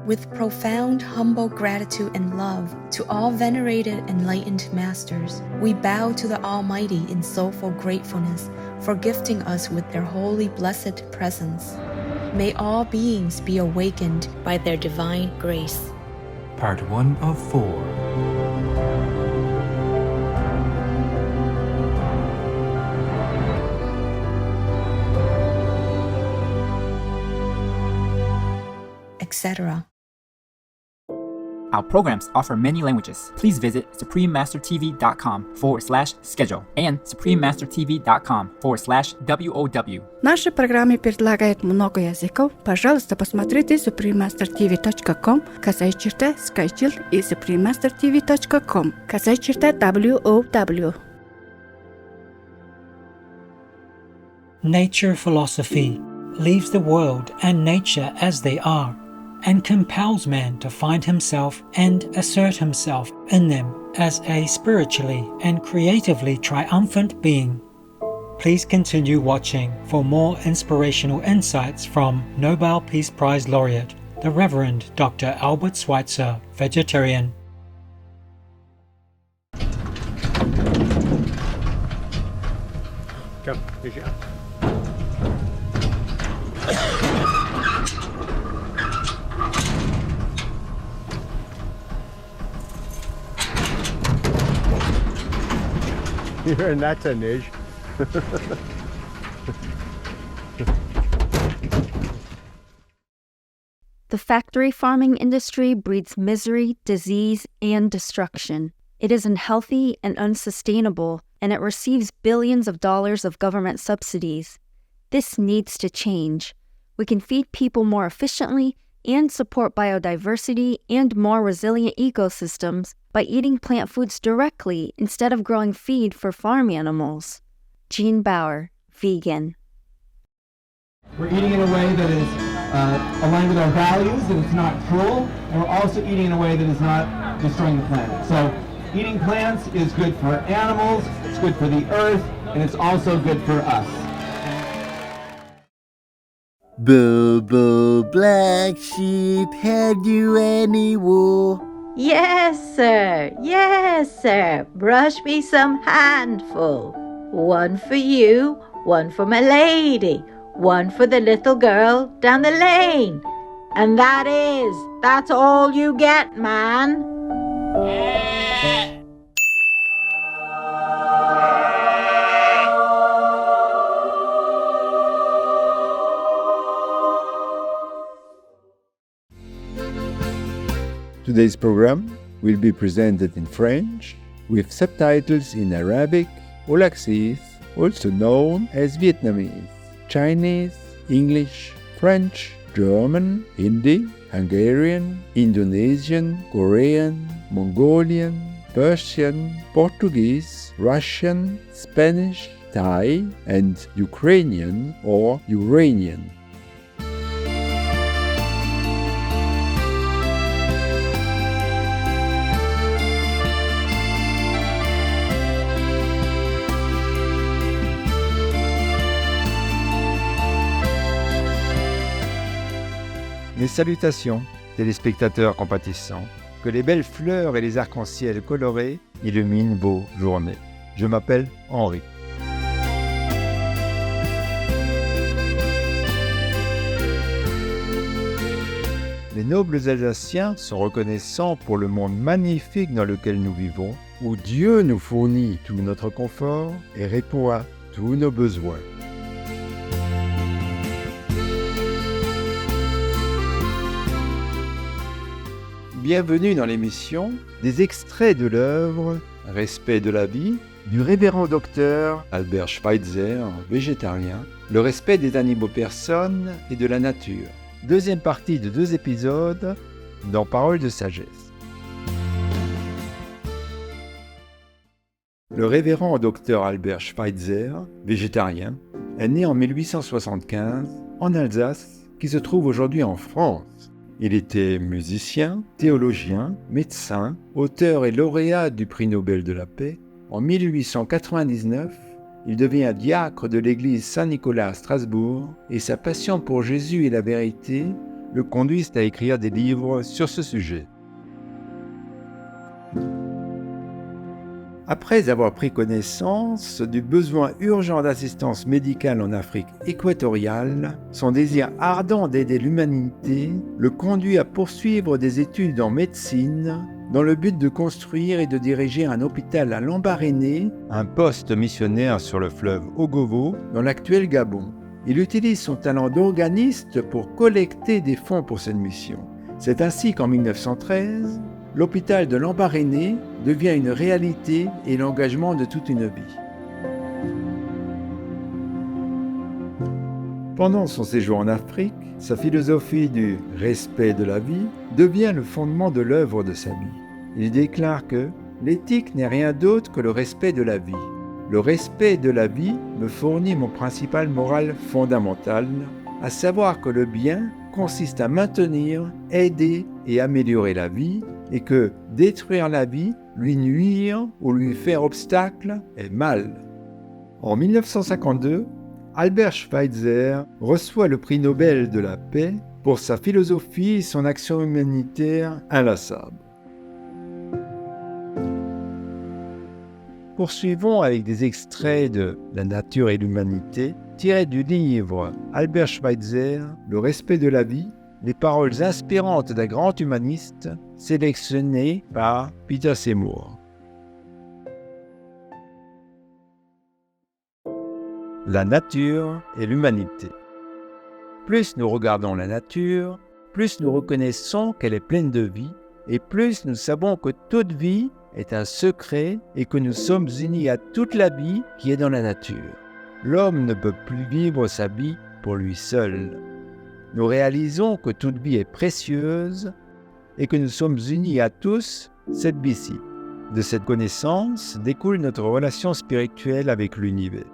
With profound, humble gratitude and love to all venerated enlightened masters, we bow to the Almighty in soulful gratefulness for gifting us with their holy blessed presence. May all beings be awakened by their divine grace. Part 1 of 4. Etc. Our programs offer many languages. Please visit suprememastertv.com/schedule and suprememastertv.com/WOW. Наши программы предлагают много языков. Пожалуйста, посмотрите suprememastertv.com, /schedule и suprememastertv.com, /WOW. Nature philosophy leaves the world and nature as they are, and compels man to find himself and assert himself in them as a spiritually and creatively triumphant being. Please continue watching for more inspirational insights from Nobel Peace Prize laureate, the Reverend Dr. Albert Schweitzer, vegetarian. Come, here's your You're that's a niche. The factory farming industry breeds misery, disease, and destruction. It is unhealthy and unsustainable, and it receives billions of dollars of government subsidies. This needs to change. We can feed people more efficiently and support biodiversity and more resilient ecosystems by eating plant foods directly instead of growing feed for farm animals. Jean Bauer, vegan. We're eating in a way that is aligned with our values, that it's not cruel, and we're also eating in a way that is not destroying the planet. So eating plants is good for animals, it's good for the earth, and it's also good for us. Boo, black sheep, have you any wool? Yes, sir. Yes, sir. Brush me some handful. One for you, one for my lady, one for the little girl down the lane. And that's all you get, man. Today's program will be presented in French with subtitles in Arabic or Laxis, also known as Vietnamese, Chinese, English, French, German, Hindi, Hungarian, Indonesian, Korean, Mongolian, Persian, Portuguese, Russian, Spanish, Thai, and Ukrainian or Uranian. Mes salutations, téléspectateurs compatissants, que les belles fleurs et les arcs-en-ciel colorés illuminent vos journées. Je m'appelle Henri. Les nobles Alsaciens sont reconnaissants pour le monde magnifique dans lequel nous vivons, où Dieu nous fournit tout notre confort et répond à tous nos besoins. Bienvenue dans l'émission des extraits de l'œuvre Respect de la vie du révérend docteur Albert Schweitzer, végétarien, le respect des animaux personnes et de la nature. Deuxième partie de 2 épisodes dans Paroles de sagesse. Le révérend docteur Albert Schweitzer, végétarien, est né en 1875 en Alsace, qui se trouve aujourd'hui en France. Il était musicien, théologien, médecin, auteur et lauréat du prix Nobel de la paix. En 1899, il devient diacre de l'église Saint-Nicolas à Strasbourg et sa passion pour Jésus et la vérité le conduisent à écrire des livres sur ce sujet. Après avoir pris connaissance du besoin urgent d'assistance médicale en Afrique équatoriale, son désir ardent d'aider l'humanité le conduit à poursuivre des études en médecine dans le but de construire et de diriger un hôpital à Lambaréné, un poste missionnaire sur le fleuve Ogovo, dans l'actuel Gabon. Il utilise son talent d'organiste pour collecter des fonds pour cette mission. C'est ainsi qu'en 1913, l'hôpital de Lambaréné devient une réalité et l'engagement de toute une vie. Pendant son séjour en Afrique, sa philosophie du respect de la vie devient le fondement de l'œuvre de sa vie. Il déclare que l'éthique n'est rien d'autre que le respect de la vie. Le respect de la vie me fournit mon principal moral fondamental, à savoir que le bien consiste à maintenir, aider et améliorer la vie, et que détruire la vie, lui nuire ou lui faire obstacle est mal. En 1952, Albert Schweitzer reçoit le prix Nobel de la paix pour sa philosophie et son action humanitaire inlassable. Poursuivons avec des extraits de La nature et l'humanité, tirés du livre Albert Schweitzer, Le respect de la vie, les paroles inspirantes d'un grand humaniste, sélectionnées par Peter Seymour. La nature et l'humanité. Plus nous regardons la nature, plus nous reconnaissons qu'elle est pleine de vie, et plus nous savons que toute vie est un secret et que nous sommes unis à toute la vie qui est dans la nature. L'homme ne peut plus vivre sa vie pour lui seul. Nous réalisons que toute vie est précieuse et que nous sommes unis à tous cette vie-ci. De cette connaissance découle notre relation spirituelle avec l'univers.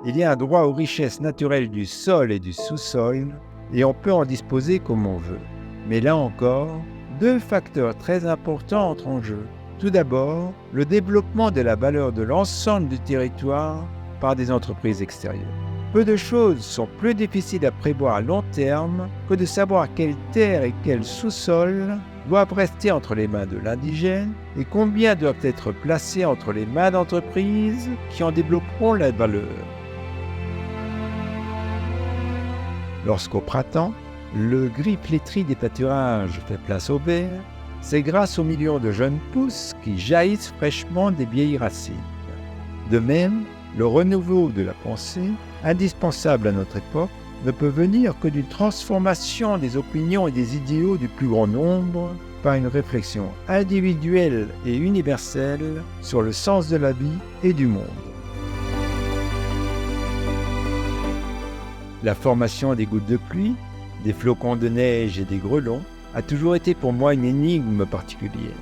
Il y a un droit aux richesses naturelles du sol et du sous-sol, et on peut en disposer comme on veut. Mais là encore, deux facteurs très importants entrent en jeu. Tout d'abord, le développement de la valeur de l'ensemble du territoire par des entreprises extérieures. Peu de choses sont plus difficiles à prévoir à long terme que de savoir quelle terre et quel sous-sol doivent rester entre les mains de l'indigène et combien doivent être placés entre les mains d'entreprises qui en développeront la valeur. Lorsqu'au printemps, le gris flétri des pâturages fait place au vert, c'est grâce aux millions de jeunes pousses qui jaillissent fraîchement des vieilles racines. De même, le renouveau de la pensée, indispensable à notre époque, ne peut venir que d'une transformation des opinions et des idéaux du plus grand nombre par une réflexion individuelle et universelle sur le sens de la vie et du monde. La formation des gouttes de pluie, des flocons de neige et des grêlons a toujours été pour moi une énigme particulière.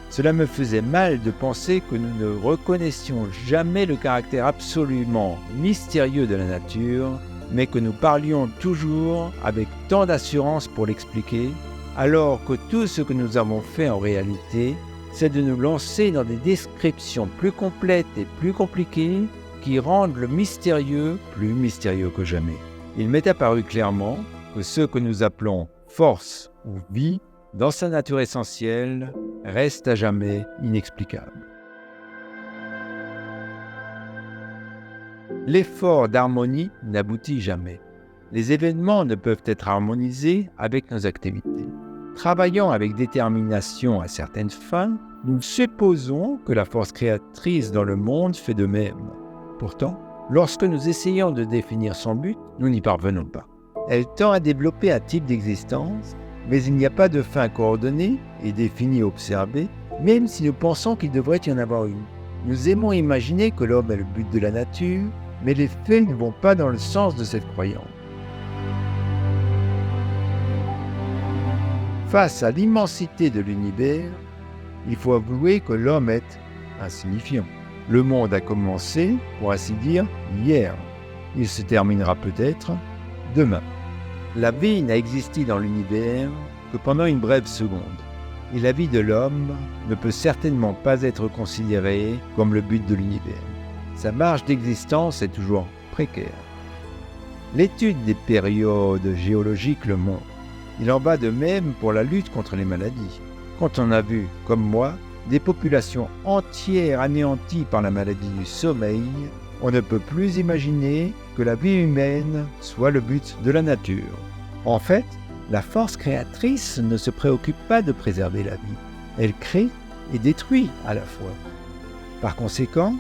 Cela me faisait mal de penser que nous ne reconnaissions jamais le caractère absolument mystérieux de la nature, mais que nous parlions toujours avec tant d'assurance pour l'expliquer, alors que tout ce que nous avons fait en réalité, c'est de nous lancer dans des descriptions plus complètes et plus compliquées qui rendent le mystérieux plus mystérieux que jamais. Il m'est apparu clairement que ce que nous appelons force ou vie, dans sa nature essentielle, reste à jamais inexplicable. L'effort d'harmonie n'aboutit jamais. Les événements ne peuvent être harmonisés avec nos activités. Travaillant avec détermination à certaines fins, nous supposons que la force créatrice dans le monde fait de même. Pourtant, lorsque nous essayons de définir son but, nous n'y parvenons pas. Elle tend à développer un type d'existence, mais il n'y a pas de fin coordonnée et définie et observée, même si nous pensons qu'il devrait y en avoir une. Nous aimons imaginer que l'homme est le but de la nature, mais les faits ne vont pas dans le sens de cette croyance. Face à l'immensité de l'univers, il faut avouer que l'homme est insignifiant. Le monde a commencé, pour ainsi dire, hier. Il se terminera peut-être demain. La vie n'a existé dans l'univers que pendant une brève seconde. Et la vie de l'homme ne peut certainement pas être considérée comme le but de l'univers. Sa marge d'existence est toujours précaire. L'étude des périodes géologiques le montre. Il en va de même pour la lutte contre les maladies. Quand on a vu, comme moi, des populations entières anéanties par la maladie du sommeil, on ne peut plus imaginer que la vie humaine soit le but de la nature. En fait, la force créatrice ne se préoccupe pas de préserver la vie. Elle crée et détruit à la fois. Par conséquent,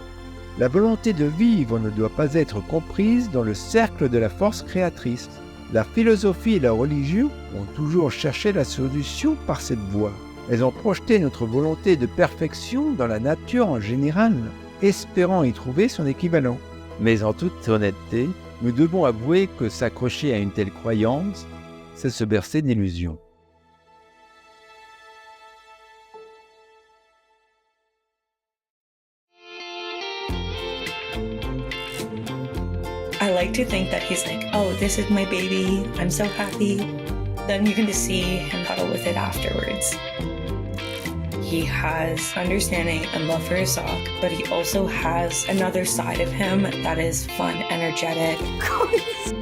la volonté de vivre ne doit pas être comprise dans le cercle de la force créatrice. La philosophie et la religion ont toujours cherché la solution par cette voie. Elles ont projeté notre volonté de perfection dans la nature en général, espérant y trouver son équivalent. Mais en toute honnêteté, nous devons avouer que s'accrocher à une telle croyance, c'est se bercer d'illusions. I like to think that he's like, oh, this is my baby, I'm so happy. Then you can just see him cuddle with it afterwards. He has understanding and love for his dog, but he also has another side of him that is fun, energetic.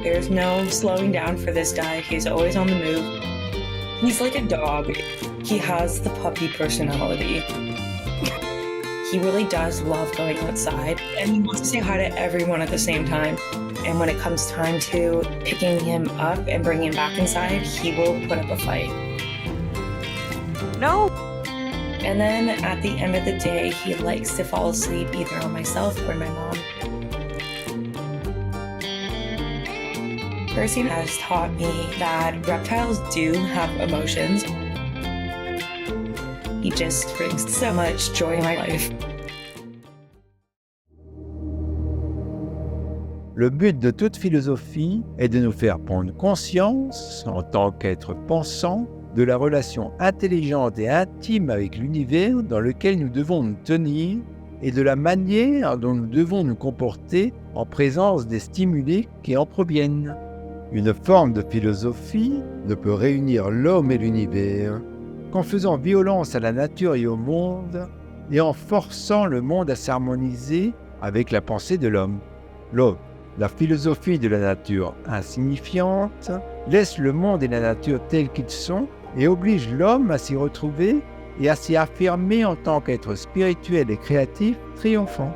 There's no slowing down for this guy. He's always on the move. He's like a dog. He has the puppy personality. He really does love going outside, and he wants to say hi to everyone at the same time. And when it comes time to picking him up and bringing him back inside, he will put up a fight. No! And then at the end of the day, he likes to fall asleep either on myself or my mom. Percy has taught me that reptiles do have emotions. He just brings so much joy in my life. Le but de toute philosophie est de nous faire prendre conscience, en tant qu'être pensant, de la relation intelligente et intime avec l'univers dans lequel nous devons nous tenir et de la manière dont nous devons nous comporter en présence des stimuli qui en proviennent. Une forme de philosophie ne peut réunir l'homme et l'univers qu'en faisant violence à la nature et au monde et en forçant le monde à s'harmoniser avec la pensée de l'homme. La philosophie de la nature insignifiante laisse le monde et la nature tels qu'ils sont et oblige l'homme à s'y retrouver et à s'y affirmer en tant qu'être spirituel et créatif triomphant.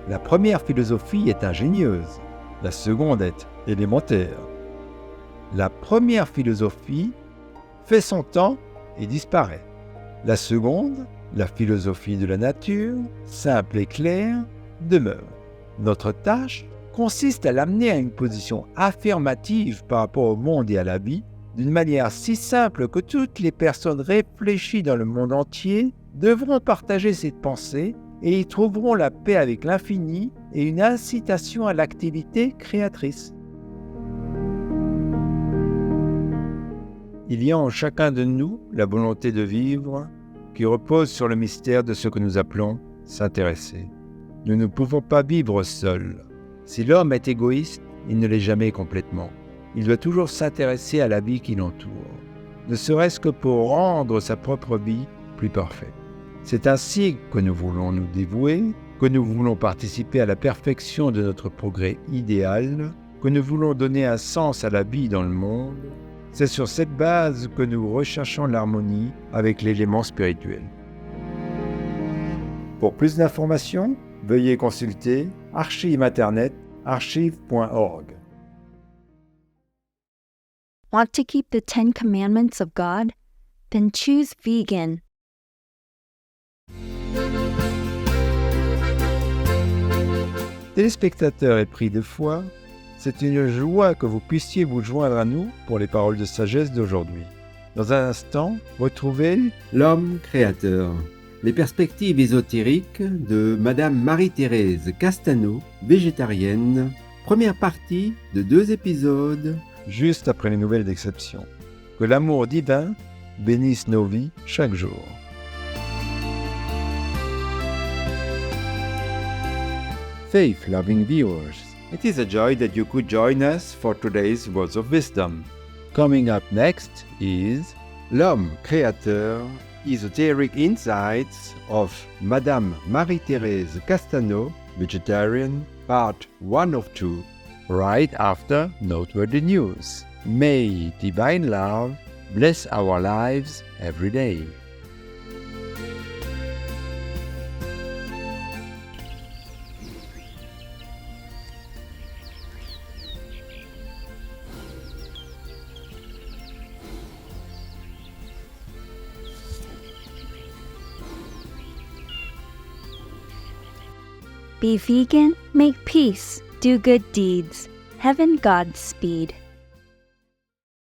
La première philosophie est ingénieuse, la seconde est élémentaire. La première philosophie fait son temps et disparaît. La seconde, la philosophie de la nature, simple et claire, demeure. Notre tâche consiste à l'amener à une position affirmative par rapport au monde et à la vie, d'une manière si simple que toutes les personnes réfléchies dans le monde entier devront partager cette pensée et y trouveront la paix avec l'infini et une incitation à l'activité créatrice. Il y a en chacun de nous la volonté de vivre qui repose sur le mystère de ce que nous appelons s'intéresser. Nous ne pouvons pas vivre seuls. Si l'homme est égoïste, il ne l'est jamais complètement. Il doit toujours s'intéresser à la vie qui l'entoure, ne serait-ce que pour rendre sa propre vie plus parfaite. C'est ainsi que nous voulons nous dévouer, que nous voulons participer à la perfection de notre progrès idéal, que nous voulons donner un sens à la vie dans le monde. C'est sur cette base que nous recherchons l'harmonie avec l'élément spirituel. Pour plus d'informations, veuillez consulter Archive Internet, archive.org. Want to keep the 10 Commandments of God? Then choose vegan. Téléspectateurs épris de foi, c'est une joie que vous puissiez vous joindre à nous pour les paroles de sagesse d'aujourd'hui. Dans un instant, retrouvez L'homme créateur. Les perspectives ésotériques de Madame Marie-Thérèse Castano, végétarienne. Première partie de 2 épisodes. Juste après les nouvelles d'exception. Que l'amour divin bénisse nos vies chaque jour. Faith-loving viewers, it is a joy that you could join us for today's Words of Wisdom. Coming up next is L'homme créateur, Esoteric Insights of Madame Marie-Thérèse Castano, Vegetarian, Part 1 of 2. right after noteworthy news. May divine love bless our lives every day. Be vegan, make peace, do good deeds. Heaven Godspeed.